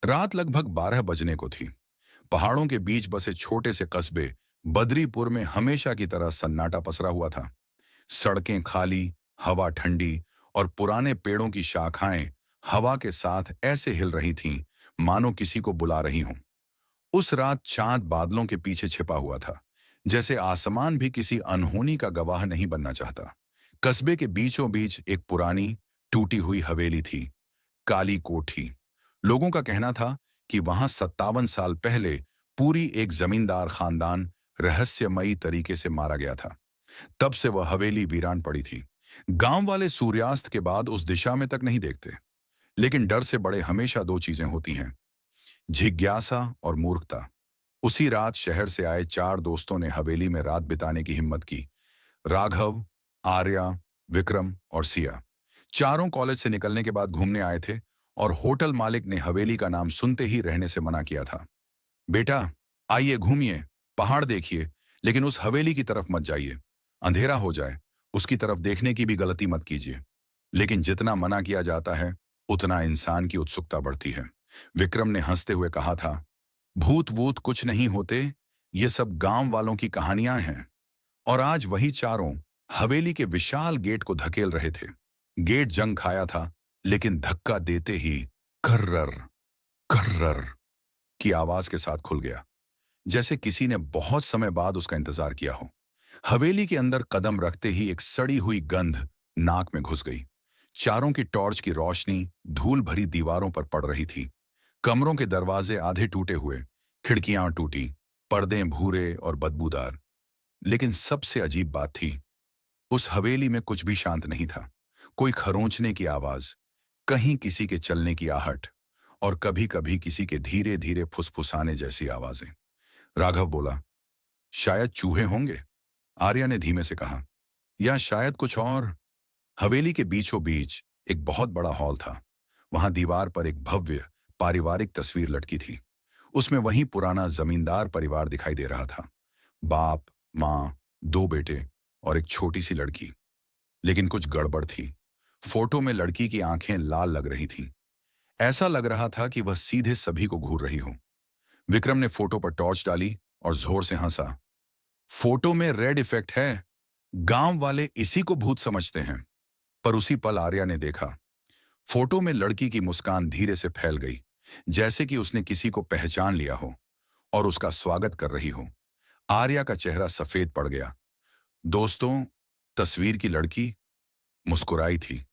रात लगभग 12 बजने को थी। पहाड़ों के बीच बसे छोटे से कस्बे बदरीपुर में हमेशा की तरह सन्नाटा पसरा हुआ था। सड़कें खाली, हवा ठंडी और पुराने पेड़ों की शाखाएं हवा के साथ ऐसे हिल रही थीं मानो किसी को बुला रही हों। उस रात चांद बादलों के पीछे छिपा हुआ था, जैसे आसमान भी किसी अनहोनी का गवाह नहीं बनना चाहता। कस्बे के बीचों बीच एक पुरानी टूटी हुई हवेली थी, काली कोठी। लोगों का कहना था कि वहां 57 साल पहले पूरी एक जमींदार खानदान रहस्यमयी तरीके से मारा गया था। तब से वह हवेली वीरान पड़ी थी। गांव वाले सूर्यास्त के बाद उस दिशा में तक नहीं देखते, लेकिन डर से बड़े हमेशा दो चीजें होती हैं, जिज्ञासा और मूर्खता। उसी रात शहर से आए 4 दोस्तों ने हवेली में रात बिताने की हिम्मत की। राघव, आर्या, विक्रम और सिया। चारों कॉलेज से निकलने के बाद घूमने आए थे और होटल मालिक ने हवेली का नाम सुनते ही रहने से मना किया था। बेटा, आइए घूमिए, पहाड़ देखिए, लेकिन उस हवेली की तरफ मत जाइए। अंधेरा हो जाए, उसकी तरफ देखने की भी गलती मत कीजिए। लेकिन जितना मना किया जाता है, उतना इंसान की उत्सुकता बढ़ती है। विक्रम ने हंसते हुए कहा था, भूत वूत कुछ नहीं होते, ये सब गांव वालों की कहानियां हैं। और आज वही चारों हवेली के विशाल गेट को धकेल रहे थे। गेट जंग खाया था, लेकिन धक्का देते ही कर्रर कर्रर की आवाज के साथ खुल गया, जैसे किसी ने बहुत समय बाद उसका इंतजार किया हो। हवेली के अंदर कदम रखते ही एक सड़ी हुई गंध नाक में घुस गई। चारों की टॉर्च की रोशनी धूल भरी दीवारों पर पड़ रही थी। कमरों के दरवाजे आधे टूटे हुए, खिड़कियां टूटी, पर्दे भूरे और बदबूदार। लेकिन सबसे अजीब बात थी, उस हवेली में कुछ भी शांत नहीं था। कोई खरोंचने की आवाज, कहीं किसी के चलने की आहट, और कभी कभी किसी के धीरे धीरे फुसफुसाने जैसी आवाजें। राघव बोला, शायद चूहे होंगे। आर्या ने धीमे से कहा, या शायद कुछ और। हवेली के बीचों बीच एक बहुत बड़ा हॉल था। वहां दीवार पर एक भव्य पारिवारिक तस्वीर लटकी थी। उसमें वही पुराना जमींदार परिवार दिखाई दे रहा था। बाप, माँ, 2 बेटे और एक छोटी सी लड़की। लेकिन कुछ गड़बड़ थी। फोटो में लड़की की आंखें लाल लग रही थीं। ऐसा लग रहा था कि वह सीधे सभी को घूर रही हो। विक्रम ने फोटो पर टॉर्च डाली और जोर से हंसा, फोटो में रेड इफेक्ट है, गांव वाले इसी को भूत समझते हैं। पर उसी पल आर्या ने देखा, फोटो में लड़की की मुस्कान धीरे से फैल गई, जैसे कि उसने किसी को पहचान लिया हो और उसका स्वागत कर रही हो। आर्या का चेहरा सफेद पड़ गया। दोस्तों, तस्वीर की लड़की मुस्कुराई थी,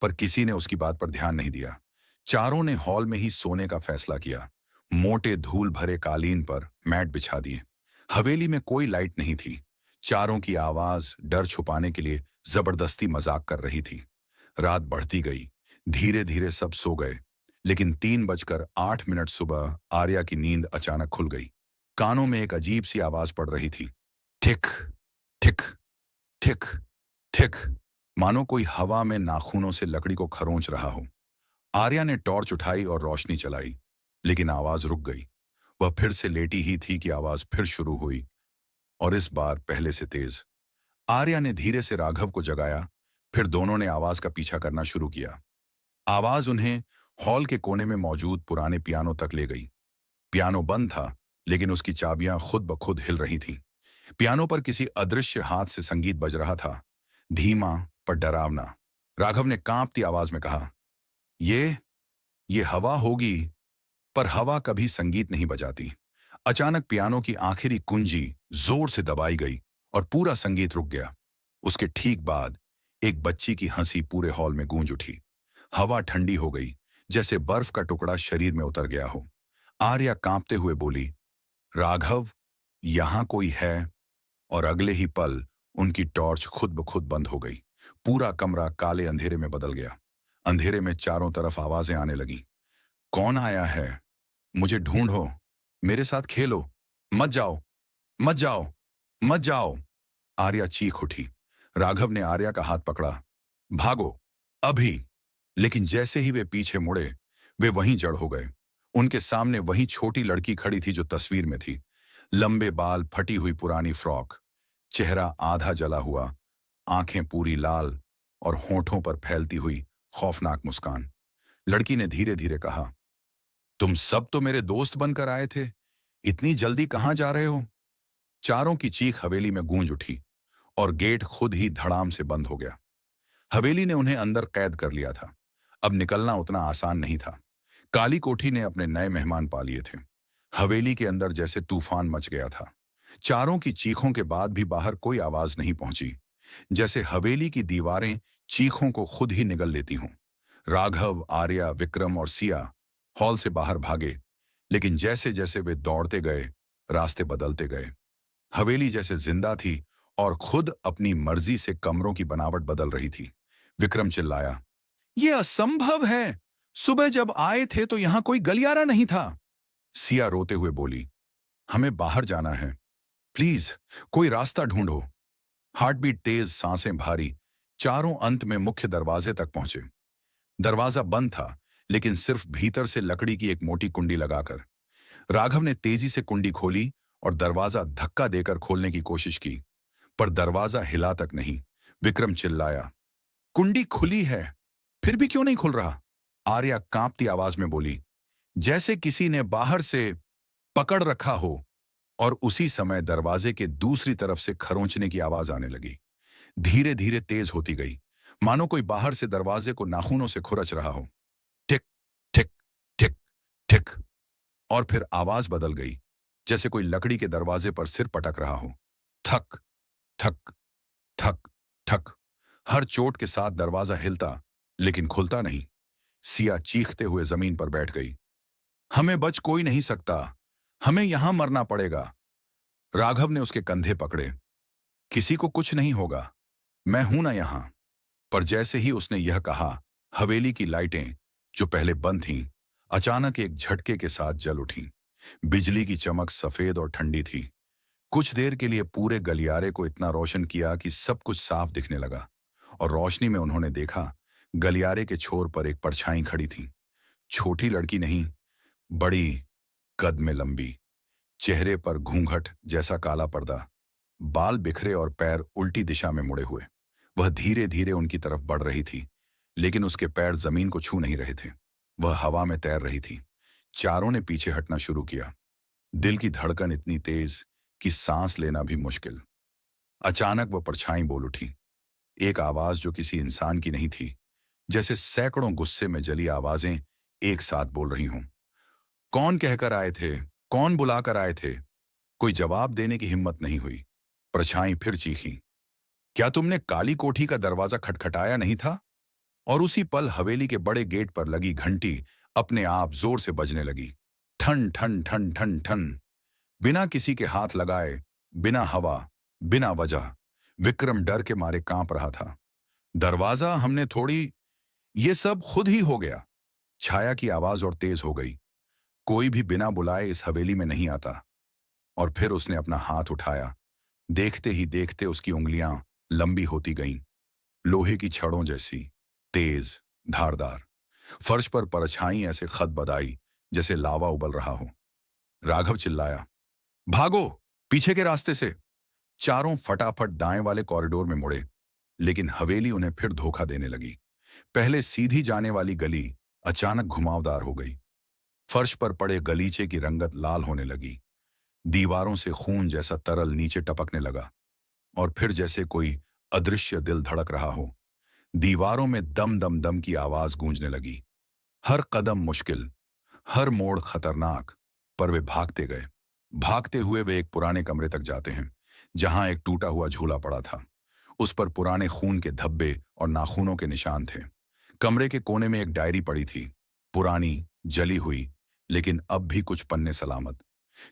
पर किसी ने उसकी बात पर ध्यान नहीं दिया। चारों ने हॉल में ही सोने का फैसला किया। मोटे धूल भरे कालीन पर मैट बिछा दिए। हवेली में कोई लाइट नहीं थी। चारों की आवाज डर छुपाने के लिए जबरदस्ती मजाक कर रही थी। रात बढ़ती गई। धीरे धीरे सब सो गए। लेकिन 3:08 सुबह आर्या की नींद अचानक खुल गई। कानों में एक अजीब सी आवाज पड़ रही थी, ठिक ठिक ठिक ठिक, मानो कोई हवा में नाखूनों से लकड़ी को खरोंच रहा हो। आर्या ने टॉर्च उठाई और रोशनी चलाई, लेकिन आवाज रुक गई। वह फिर से लेटी ही थी कि आवाज फिर शुरू हुई, और इस बार पहले से तेज। आर्या ने धीरे से राघव को जगाया, फिर दोनों ने आवाज का पीछा करना शुरू किया। आवाज उन्हें हॉल के कोने में मौजूद पुराने पियानो तक ले गई। पियानो बंद था, लेकिन उसकी चाबियां खुद ब खुद हिल रही थीं। पियानो पर किसी अदृश्य हाथ से संगीत बज रहा था, धीमा पर डरावना। राघव ने कांपती आवाज में कहा, ये ये हवा होगी, पर हवा कभी संगीत नहीं बजाती। अचानक पियानो की आखिरी कुंजी जोर से दबाई गई और पूरा संगीत रुक गया। उसके ठीक बाद एक बच्ची की हंसी पूरे हॉल में गूंज उठी। हवा ठंडी हो गई, जैसे बर्फ का टुकड़ा शरीर में उतर गया हो। आर्या कांपते हुए बोली, राघव, यहां कोई है। और अगले ही पल उनकी टॉर्च खुद ब खुद बंद हो गई। पूरा कमरा काले अंधेरे में बदल गया। अंधेरे में चारों तरफ आवाजें आने लगीं। कौन आया है? मुझे ढूंढो, मेरे साथ खेलो, मत जाओ, मत जाओ, मत जाओ। आर्या चीख उठी। राघव ने आर्या का हाथ पकड़ा, भागो, अभी। लेकिन जैसे ही वे पीछे मुड़े, वे वहीं जड़ हो गए। उनके सामने वही छोटी लड़की खड़ी थी जो तस्वीर में थी। लंबे बाल, फटी हुई पुरानी फ्रॉक, चेहरा आधा जला हुआ, आंखें पूरी लाल और होठों पर फैलती हुई खौफनाक मुस्कान। लड़की ने धीरे धीरे कहा, तुम सब तो मेरे दोस्त बनकर आए थे, इतनी जल्दी कहाँ जा रहे हो? चारों की चीख हवेली में गूंज उठी और गेट खुद ही धड़ाम से बंद हो गया। हवेली ने उन्हें अंदर कैद कर लिया था। अब निकलना उतना आसान नहीं था। काली कोठी ने अपने नए मेहमान पा लिए थे। हवेली के अंदर जैसे तूफान मच गया था। चारों की चीखों के बाद भी बाहर कोई आवाज नहीं पहुंची, जैसे हवेली की दीवारें चीखों को खुद ही निगल लेती हों। राघव, आर्या, विक्रम और सिया हॉल से बाहर भागे, लेकिन जैसे जैसे वे दौड़ते गए, रास्ते बदलते गए। हवेली जैसे जिंदा थी और खुद अपनी मर्जी से कमरों की बनावट बदल रही थी। विक्रम चिल्लाया, यह असंभव है। सुबह जब आए थे तो यहां कोई गलियारा नहीं था। सिया रोते हुए बोली, हमें बाहर जाना है, प्लीज कोई रास्ता ढूंढो। हार्टबीट तेज, सांसें भारी, चारों अंत में मुख्य दरवाजे तक पहुंचे। दरवाजा बंद था, लेकिन सिर्फ भीतर से लकड़ी की एक मोटी कुंडी लगाकर। राघव ने तेजी से कुंडी खोली और दरवाजा धक्का देकर खोलने की कोशिश की, पर दरवाजा हिला तक नहीं। विक्रम चिल्लाया, कुंडी खुली है, फिर भी क्यों नहीं खुल रहा? आर्या कांपती आवाज में बोली, जैसे किसी ने बाहर से पकड़ रखा हो। और उसी समय दरवाजे के दूसरी तरफ से खरोंचने की आवाज आने लगी। धीरे धीरे तेज होती गई, मानो कोई बाहर से दरवाजे को नाखूनों से खुरच रहा हो। टिक टिक टिक टिक। और फिर आवाज बदल गई, जैसे कोई लकड़ी के दरवाजे पर सिर पटक रहा हो। थक थक थक थक। हर चोट के साथ दरवाजा हिलता, लेकिन खुलता नहीं। सिया चीखते हुए जमीन पर बैठ गई, हमें बच कोई नहीं सकता, हमें यहां मरना पड़ेगा। राघव ने उसके कंधे पकड़े, किसी को कुछ नहीं होगा, मैं हूं ना यहां। पर जैसे ही उसने यह कहा, हवेली की लाइटें, जो पहले बंद थीं, अचानक एक झटके के साथ जल उठीं। बिजली की चमक सफेद और ठंडी थी। कुछ देर के लिए पूरे गलियारे को इतना रोशन किया कि सब कुछ साफ दिखने लगा। और रोशनी में उन्होंने देखा, गलियारे के छोर पर एक परछाई खड़ी थी। छोटी लड़की नहीं, बड़ी, कद में लंबी, चेहरे पर घूंघट जैसा काला पर्दा, बाल बिखरे और पैर उल्टी दिशा में मुड़े हुए। वह धीरे धीरे उनकी तरफ बढ़ रही थी, लेकिन उसके पैर जमीन को छू नहीं रहे थे। वह हवा में तैर रही थी। चारों ने पीछे हटना शुरू किया। दिल की धड़कन इतनी तेज कि सांस लेना भी मुश्किल। अचानक वह परछाई बोल उठी, एक आवाज जो किसी इंसान की नहीं थी, जैसे सैकड़ों गुस्से में जली आवाजें एक साथ बोल रही हों। कौन कहकर आए थे? कौन बुलाकर आए थे? कोई जवाब देने की हिम्मत नहीं हुई। परछाई फिर चीखी, क्या तुमने काली कोठी का दरवाजा खटखटाया नहीं था? और उसी पल हवेली के बड़े गेट पर लगी घंटी अपने आप जोर से बजने लगी। ठन ठन ठन ठन ठन। बिना किसी के हाथ लगाए, बिना हवा, बिना वजह, विक्रम डर के मारे कांप रहा था। दरवाजा हमने थोड़ी, ये सब खुद ही हो गया। छाया की आवाज और तेज हो गई, कोई भी बिना बुलाए इस हवेली में नहीं आता। और फिर उसने अपना हाथ उठाया। देखते ही देखते उसकी उंगलियां लंबी होती गईं, लोहे की छड़ों जैसी, तेज, धारदार। फर्श पर परछाई ऐसे खत बदाई जैसे लावा उबल रहा हो। राघव चिल्लाया, भागो, पीछे के रास्ते से। चारों फटाफट दाएं वाले कॉरिडोर में मुड़े, लेकिन हवेली उन्हें फिर धोखा देने लगी। पहले सीधी जाने वाली गली अचानक घुमावदार हो गई। फर्श पर पड़े गलीचे की रंगत लाल होने लगी। दीवारों से खून जैसा तरल नीचे टपकने लगा। और फिर जैसे कोई अदृश्य दिल धड़क रहा हो, दीवारों में दम दम दम की आवाज गूंजने लगी। हर कदम मुश्किल, हर मोड़ खतरनाक। पर वे भागते गए। भागते हुए वे एक पुराने कमरे तक जाते हैं, जहां एक टूटा हुआ झूला पड़ा था। उस पर पुराने खून के धब्बे और नाखूनों के निशान थे। कमरे के कोने में एक डायरी पड़ी थी, पुरानी, जली हुई, लेकिन अब भी कुछ पन्ने सलामत।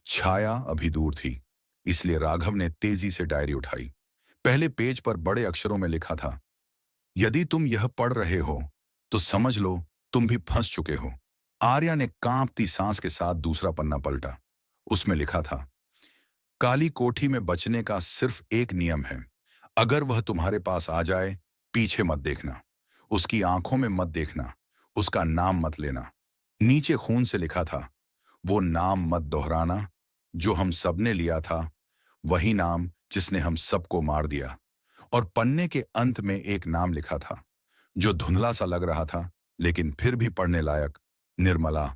छाया अभी दूर थी, इसलिए राघव ने तेजी से डायरी उठाई। पहले पेज पर बड़े अक्षरों में लिखा था, यदि तुम यह पढ़ रहे हो तो समझ लो तुम भी फंस चुके हो। आर्या ने कांपती सांस के साथ दूसरा पन्ना पलटा। उसमें लिखा था, काली कोठी में बचने का सिर्फ एक नियम है, अगर वह तुम्हारे पास आ जाए, पीछे मत देखना, उसकी आंखों में मत देखना, उसका नाम मत लेना। नीचे खून से लिखा था, वो नाम मत दोहराना जो हम सबने लिया था, वही नाम जिसने हम सबको मार दिया। और पन्ने के अंत में एक नाम लिखा था, जो धुंधला सा लग रहा था, लेकिन फिर भी पढ़ने लायक, निर्मला।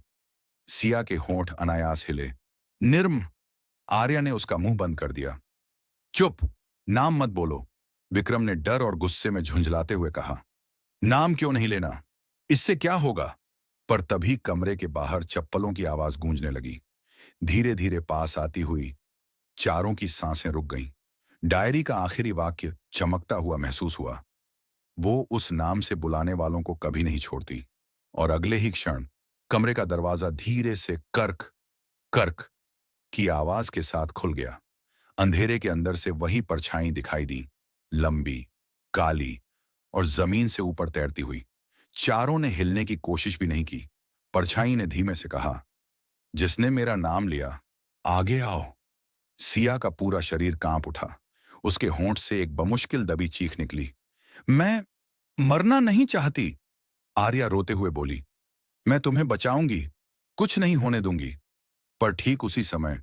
सिया के होंठ अनायास हिले। निर्म। आर्या ने उसका मुंह बंद कर दिया। चुप। नाम मत बोलो, विक्रम ने डर और गुस्से में झुंझलाते हुए कहा। नाम क्यों नहीं लेना? इससे क्या होगा? पर तभी कमरे के बाहर चप्पलों की आवाज गूंजने लगी। धीरे धीरे पास आती हुई चारों की सांसें रुक गईं। डायरी का आखिरी वाक्य चमकता हुआ महसूस हुआ। वो उस नाम से बुलाने वालों को कभी नहीं छोड़ती। और अगले ही क्षण कमरे का दरवाजा धीरे से कर्क कर्क की आवाज के साथ खुल गया। अंधेरे के अंदर से वही परछाई दिखाई दी, लंबी, काली और जमीन से ऊपर तैरती हुई। चारों ने हिलने की कोशिश भी नहीं की। परछाई ने धीमे से कहा, जिसने मेरा नाम लिया, आगे आओ। सिया का पूरा शरीर कांप उठा। उसके होंठ से एक बमुश्किल दबी चीख निकली। मैं मरना नहीं चाहती, आर्या रोते हुए बोली। मैं तुम्हें बचाऊंगी, कुछ नहीं होने दूंगी। पर ठीक उसी समय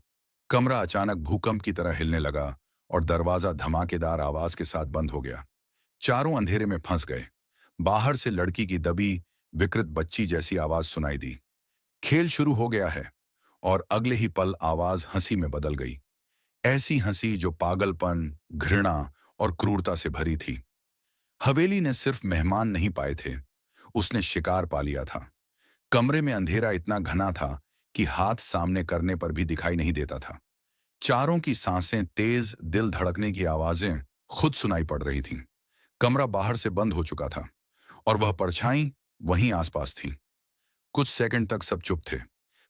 कमरा अचानक भूकंप की तरह हिलने लगा और दरवाजा धमाकेदार आवाज के साथ बंद हो गया। चारों अंधेरे में फंस गए। बाहर से लड़की की दबी, विकृत बच्ची जैसी आवाज सुनाई दी। खेल शुरू हो गया है। और अगले ही पल आवाज हंसी में बदल गई। ऐसी हंसी जो पागलपन, घृणा और क्रूरता से भरी थी। हवेली ने सिर्फ मेहमान नहीं पाए थे, उसने शिकार पा लिया था। कमरे में अंधेरा इतना घना था कि हाथ सामने करने पर भी दिखाई नहीं देता था। चारों की सांसें तेज, दिल धड़कने की आवाजें खुद सुनाई पड़ रही थीं। कमरा बाहर से बंद हो चुका था और वह परछाई वहीं आसपास थी। कुछ सेकंड तक सब चुप थे।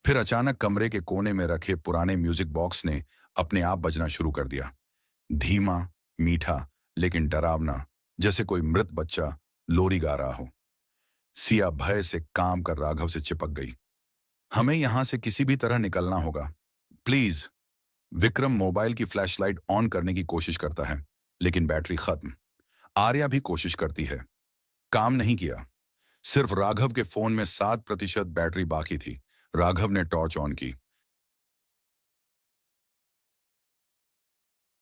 फिर अचानक कमरे के कोने में रखे पुराने म्यूजिक बॉक्स ने अपने आप बजना शुरू कर दिया। धीमा, मीठा, लेकिन डरावना, जैसे कोई मृत बच्चा लोरी गा रहा हो। सिया भय से काम कर राघव से चिपक गई। हमें यहां से किसी भी तरह निकलना होगा, प्लीज। विक्रम मोबाइल की फ्लैशलाइट ऑन करने की कोशिश करता है, लेकिन बैटरी खत्म। आर्या भी कोशिश करती है, काम नहीं किया। सिर्फ राघव के फोन में 7% बैटरी बाकी थी। राघव ने टॉर्च ऑन की।